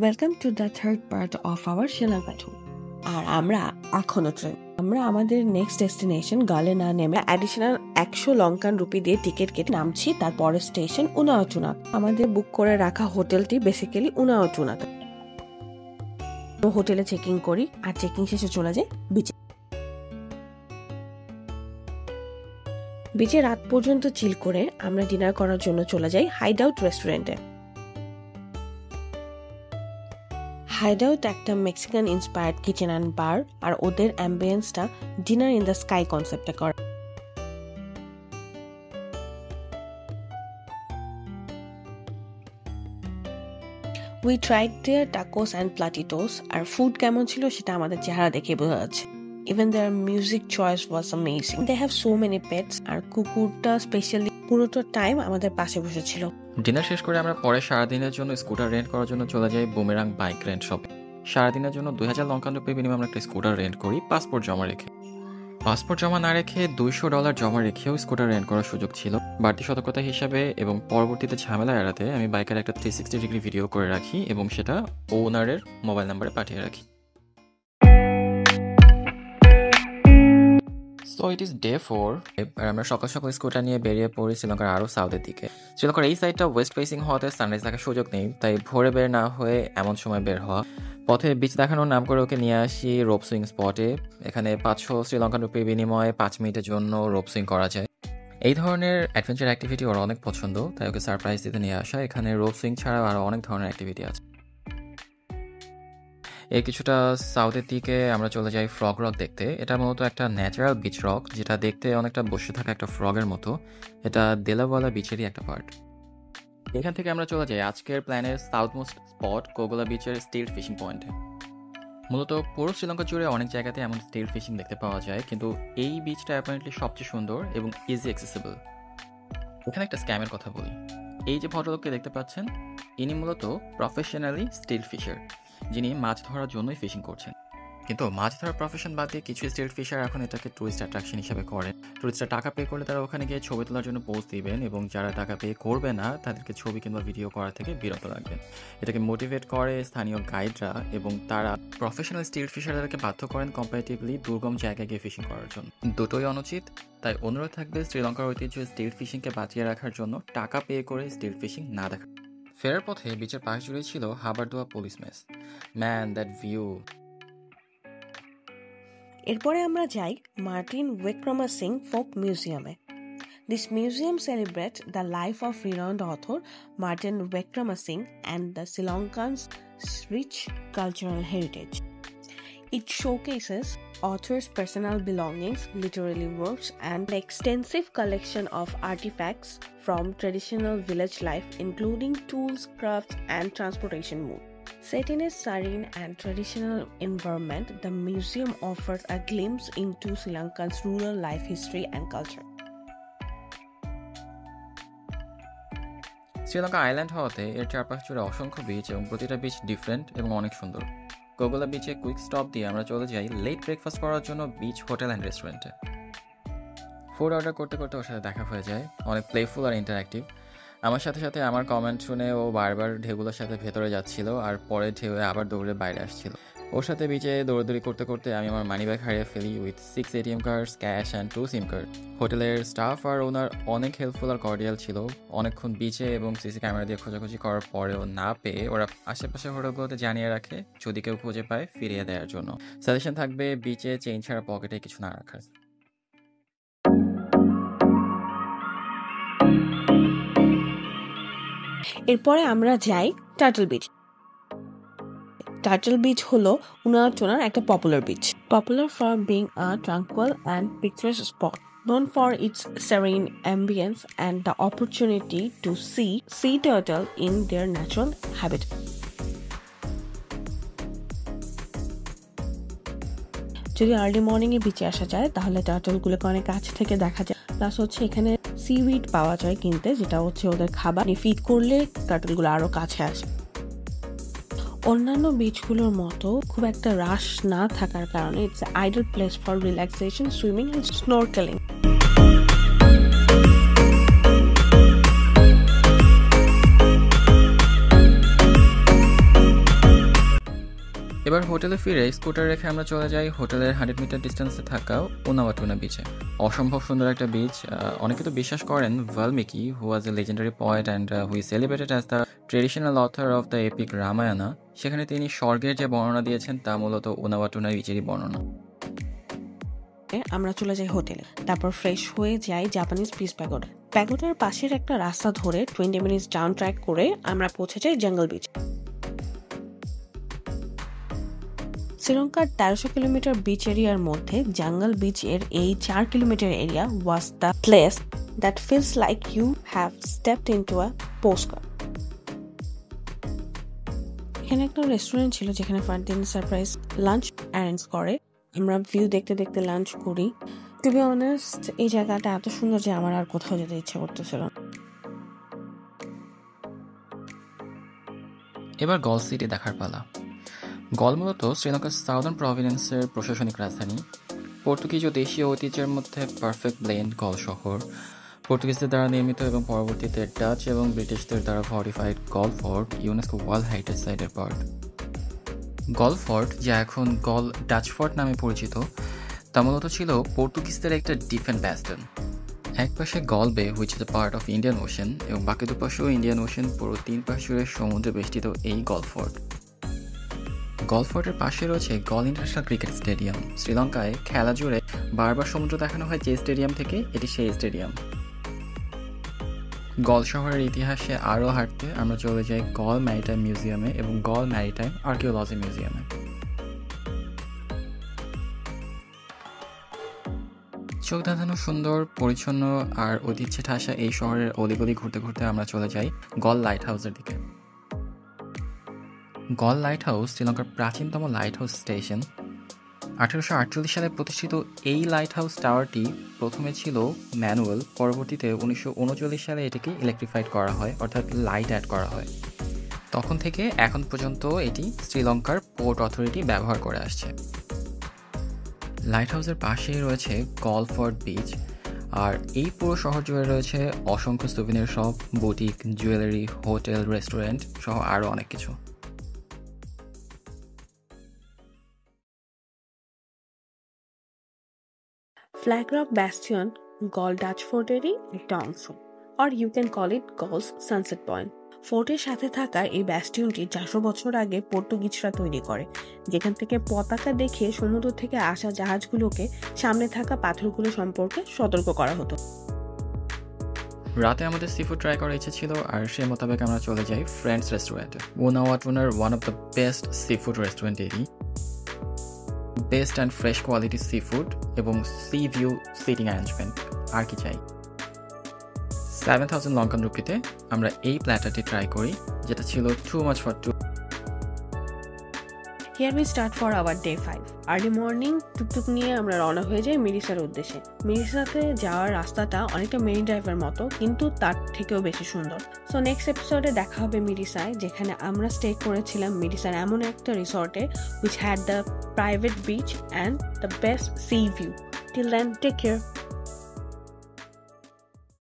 Welcome to the third part of our Sri Lanka tour. আর আমরা এখনো আমরা আমাদের নেক্সট ডেস্টিনেশন গালে না নেমে অ্যাডিশনাল 100 লঙ্কান রুপি দিয়ে টিকিট কেটে নামছি তার পরের স্টেশন উনাওটুনা। আমাদের বুক করে রাখা হোটেলটি বেসিক্যালি উনাওটুনাতে। হোটেলে চেকিং করি আর চেকিং শেষে চলে যাই বিচে। বিচে রাত পর্যন্ত চিল করে আমরা ডিনার করার জন্য চলে যাই হাইড আউট রেস্টুরেন্টে। হাইড আউট একটা Mexican inspired kitchen and bar, আর ওদের অ্যাম্বিয়েন্সটা ডিনার ইন দ্য স্কাই কনসেপ্টে করে। We tried their tacos and platitos, আর ফুড কেমন ছিল সেটা আমাদের চেহারা দেখে বোঝা যাচ্ছে। Even their music choice was amazing. They have so many pets, আর কুকুরটা স্পেশালি পুরোটা টাইম আমাদের পাশে বসেছিল। ডিনার শেষ করে আমরা পরে সারাদিনের জন্য স্কুটার রেন্ট করার জন্য চলে যাই বুমেরাং বাইক রেন্ট শপে। সারাদিনের জন্য 2000 লঙ্কান রুপি বিনিময়ে আমরা একটা স্কুটার রেন্ট করি পাসপোর্ট জমা রেখে। পাসপোর্ট জমা না রেখে $200 জমা রেখেও স্কুটার রেন্ট করার সুযোগ ছিল। বাড়তি সতর্কতা হিসাবে এবং পরবর্তীতে ঝামেলা এড়াতে আমি বাইকের একটা 360 ডিগ্রি ভিডিও করে রাখি এবং সেটা ওনারের মোবাইল নাম্বারে পাঠিয়ে রাখি। সো ইট ইজ ডে 4, আর আমরা সকাল সকাল স্কুটার নিয়ে বেরিয়ে পড়ি শ্রীলঙ্কার আরও সাউথের দিকে। শ্রীলঙ্কার এই সাইডটা ওয়েস্ট ফেসিং হওয়াতে সানরাইজ দেখার সুযোগ নেই, তাই ভোরে বের না হয়ে এমন সময় বের হওয়া। পথে বিচ দেখানোর নাম করে ওকে নিয়ে আসি রোপ সুইং স্পটে। এখানে 500 শ্রীলঙ্কান রুপির বিনিময়ে 5 মিনিটের জন্য রোপ সুইং করা যায়। এই ধরনের অ্যাডভেঞ্চার অ্যাক্টিভিটি ওর অনেক পছন্দ, তাই ওকে সারপ্রাইজ দিতে নিয়ে আসা। এখানে রোপ সুইং ছাড়াও আরও অনেক ধরনের অ্যাক্টিভিটি আছে। এর কিছুটা সাউথের দিকে আমরা চলে যাই ফ্রগ রক দেখতে। এটা মূলত একটা ন্যাচারাল বিচ রক, যেটা দেখতে অনেকটা বসে থাকা একটা ফ্রগের মতো। এটা দেলাওয়ালা বিচেরই একটা পার্ট। এখান থেকে আমরা চলে যাই আজকের প্ল্যানের সাউথ মোস্ট স্পট কোগোলা বিচের স্টিল ফিশিং পয়েন্টে। মূলত পুরো শ্রীলঙ্কা জুড়ে অনেক জায়গাতে এমন স্টিল ফিশিং দেখতে পাওয়া যায়, কিন্তু এই বিচটা অ্যাপারেন্টলি সবচেয়ে সুন্দর এবং ইজি অ্যাক্সেসিবল। এখানে একটা স্ক্যামের কথা বলি। এই যে ভদ্রলোককে দেখতে পাচ্ছেন, ইনি মূলত প্রফেশনালি স্টিল ফিশার, যিনি মাছ ধরার জন্যই ফিশিং করছেন। কিন্তু মাছ ধরার প্রফেশন বাদ দিয়ে কিছু স্টিল ফিশার এখন এটাকে টুরিস্ট অ্যাট্রাকশন হিসেবে করেন। টুরিস্টরা টাকা পে করলে তারা ওখানে গিয়ে ছবি তোলার জন্য পোস্ট দিবেন, এবং যারা টাকা পে করবে না তাদেরকে ছবি কিংবা ভিডিও করা থেকে বিরত রাখবেন। এটাকে মোটিভেট করে স্থানীয় গাইডরা, এবং তারা প্রফেশনাল স্টিল ফিশারদেরকে বাধ্য করেন কম্পারেটিভলি দুর্গম জায়গায় গিয়ে ফিশিং করার জন্য। দুটোই অনুচিত, তাই অনুরোধ থাকবে শ্রীলঙ্কার ঐতিহ্য স্টিল ফিশিংকে বাঁচিয়ে রাখার জন্য টাকা পে করে স্টিল ফিশিং না দেখা। ফেরার পথে বিচের পাশ জুড়েই ছিল Habaraduwa police mess. Man, that view! এরপরে আমরা যাই মার্টিন উইক্রমাসিং ফোক মিউজিয়ামে। This museum celebrates the life of renowned author Martin Wickramasinghe and the Sri Lankan's rich cultural heritage. It showcases author's personal belongings, literary works, and an extensive collection of artifacts from traditional village life, including tools, crafts, and transportation modes. Set in a serene and traditional environment, the museum offers a glimpse into Sri Lanka's rural life history and culture. Sri Lanka island হওয়াতে এর চারপাশ জুড়ে অসংখ্য beach, এবং প্রতিটা beach different এবং অনেক সুন্দর। কোগোলা বিচে কুইক স্টপ দিয়ে আমরা চলে যাই লেট ব্রেকফাস্ট করার জন্য বিচ হোটেল অ্যান্ড রেস্টুরেন্টে। ফুড অর্ডার করতে করতে ওর সাথে দেখা হয়ে যায়, অনেক প্লেফুল আর ইন্টারঅ্যাক্টিভ। আমার সাথে সাথে আমার কমেন্ট শুনে ও বারবার ঢেউগুলোর সাথে ভেতরে যাচ্ছিল, আর পরে ঢেউয়ে আবার দৌড়ে বাইরে আসছিল। ওর সাথে বিচে দৌড়াদৌড়ি করতে করতে আমি আমার মানি ব্যাগ হারিয়ে ফেলি with 6 ATM cards, cash and 2 SIM card. হোটেলের স্টাফ আর ওনার অনেক হেল্পফুল আর কর্ডিয়াল ছিল। অনেকক্ষণ বিচে এবং সিসি ক্যামেরা দিয়ে খোঁজাখুঁজি করার পরেও না পেয়ে ওরা আশেপাশে হোটেলগুলোতে জানিয়ে রাখে যদি কেউ খুঁজে পায় ফিরিয়ে দেওয়ার জন্য। সাজেশন থাকবে বিচে চেইন ছাড়া পকেটে কিছু না রাখার। এরপরে আমরা যাই টার্টল বিচ। টার্টল বিচ হলো উনাওটুনার একটা popular beach, popular for being a tranquil and picturesque spot, known for its serene ambience and the opportunity to see sea turtle in their natural habitat. যদি আর্লি মর্নিং এ বিচে আসা যায় তাহলে টার্টলগুলোকে অনেক কাছ থেকে দেখা যায়। প্লাস হচ্ছে এখানে সিউইড পাওয়া যায় কিনতে, যেটা হচ্ছে ওদের খাবার। ফিড করলে টার্টলগুলো আরো কাছে আসে। অন্যান্য বিচগুলোর মতো খুব একটা রাশ না থাকার কারণে it's ideal place for relaxation, swimming and snorkeling. এবার হোটেলে ফিরে স্কুটার রেখে আমরা চলে যাই হোটেলের 100 মিটার ডিস্টেন্সে থাকা উনাওয়াটুনা বিচে। অসম্ভব সুন্দর একটা বিচ। অনেকে তো বিশ্বাস করেন Valmiki, who was a legendary poet and who is celebrated as the traditional author of the epic Ramayana, সেখানে তিনি স্বর্গের যে বর্ণনা দিয়েছেন তা মূলত উনাওয়াটুনা বিচেরই বর্ণনা। আমরা চলে যাই হোটেলে, তারপর ফ্রেশ হয়ে যাই জাপানিজ পিস প্যাগোডা। প্যাগোডার পাশের একটা রাস্তা ধরে 20 মিনিটস ডাউন ট্র্যাক করে আমরা পৌঁছে যাই জঙ্গল বিচ। শ্রীলঙ্কার 1300 কিলোমিটার বিচ এরিয়ার মধ্যে জঙ্গল বিচ এর এই 4 kilometre area was the place that feels like you have stepped into a postcard. এখানে একটা রেস্টুরেন্ট ছিল যেখানে ফারদিন সারপ্রাইজ লাঞ্চ অ্যারেঞ্জ করে। আমরা ভিউ দেখতে দেখতে লাঞ্চ করি। টু বি অনেস্ট, এই জায়গাটা এত সুন্দর যে আমার আর কোথাও যেতে ইচ্ছা করতেছিল। এবার গল সিটি দেখার পালা। গল মূলত শ্রীলঙ্কার সাউদার্ন প্রভিন্সের প্রশাসনিক রাজধানী। পর্তুগিজ ও দেশীয় ঐতিহ্যের মধ্যে পারফেক্ট ব্লেন্ড গল শহর। পর্তুগিজদের দ্বারা নির্মিত এবং পরবর্তীতে ডাচ এবং ব্রিটিশদের দ্বারা ফর্টিফাইড গল ফোর্ট ইউনেস্কো ওয়ার্ল্ড হেরিটেজ সাইটের পার্ট। গল ফোর্ট, যা এখন গল ডাচ ফোর্ট নামে পরিচিত, তা মূলত ছিল পর্তুগিজদের একটা ডিফেন্স ব্যাস্টন। এক পাশে গল বে, which is a part of Indian ocean, এবং বাকি দুপাশেও ইন্ডিয়ান ওশেন, পুরো 3 পাশ জুড়ে সমুদ্রে বেষ্টিত এই গল ফোর্ট। গল ফোর্টের পাশে রয়েছে গল ইন্টারন্যাশনাল ক্রিকেট স্টেডিয়াম। শ্রীলঙ্কায় খেলা জুড়ে বারবার সমুদ্র দেখানো হয় যে স্টেডিয়াম থেকে, এটি সেই স্টেডিয়াম। গল শহরের ইতিহাসে আরও হাঁটতে আমরা চলে যাই গল ম্যারিটাইম মিউজিয়ামে এবং গল ম্যারিটাইম আর্কিওলজি মিউজিয়ামে। চোখ ধাঁধানো সুন্দর, পরিচ্ছন্ন আর ঐতিহ্যে ঠাসা এই শহরের অলিগলি ঘুরতে ঘুরতে আমরা চলে যাই গল লাইট হাউসের দিকে। গল লাইট হাউস শ্রীলঙ্কার প্রাচীনতম লাইট হাউস স্টেশন। 1848 সালে প্রতিষ্ঠিত এই লাইট হাউস টাওয়ারটি প্রথমে ছিল ম্যানুয়াল, পরবর্তীতে 1939 সালে এটিকে ইলেকট্রিফাইড করা হয়, অর্থাৎ লাইট অ্যাড করা হয়। তখন থেকে এখন পর্যন্ত এটি শ্রীলঙ্কার পোর্ট অথরিটি ব্যবহার করে আসছে। লাইট হাউসের পাশেই রয়েছে গল ফোর্ট বিচ, আর এই পুরো শহর জুড়ে রয়েছে অসংখ্য souvenir shop, boutique, jewellery, hotel, restaurant সহ আরও অনেক কিছু। Flag rock bastion Galle Dutch ফোর্টেরই একটা অংশ, or you can call it Galle's sunset point. ফোর্টের সাথে থাকা এই ব্যাস্টিয়নটি 400 বছর আগে পর্তুগিজরা তৈরি করে, যেখান থেকে পতাকা দেখে সমুদ্র থেকে আসা জাহাজগুলোকে সামনে থাকা পাথরগুলো সম্পর্কে সতর্ক করা হতো। রাতে আমাদের সিফুড ট্রাই করার ইচ্ছে ছিল, আর সে মোতাবেক আমরা চলে যাই ফ্রেন্ডস রেস্টুরেন্টে। উনাওয়াটুনার one of the best seafood restaurant এটি। Best and fresh quality seafood এবং সি ভিউ সিটিং অ্যারেঞ্জমেন্ট, আর কি চাই। 7000 লঙ্কান রুপিতে আমরা এই প্ল্যাটারটি ট্রাই করি, যেটা ছিল too much for two. Here we start for our day 5. Early morning tuktuk নিয়ে আমরা রওনা হয়ে যাই মিরিসার উদ্দেশ্যে। মিরিসাতে যাওয়ার রাস্তাটা অনেকটা মেরিন ড্রাইভের মতো, কিন্তু তার থেকেও বেশি সুন্দর। সো নেক্সট এপিসোডে দেখা হবে মিরিসায়, যেখানে আমরা স্টে করেছিলাম মিরিসার এমন একটা রিসর্টে which had the private beach and the best sea view. Till then, take care.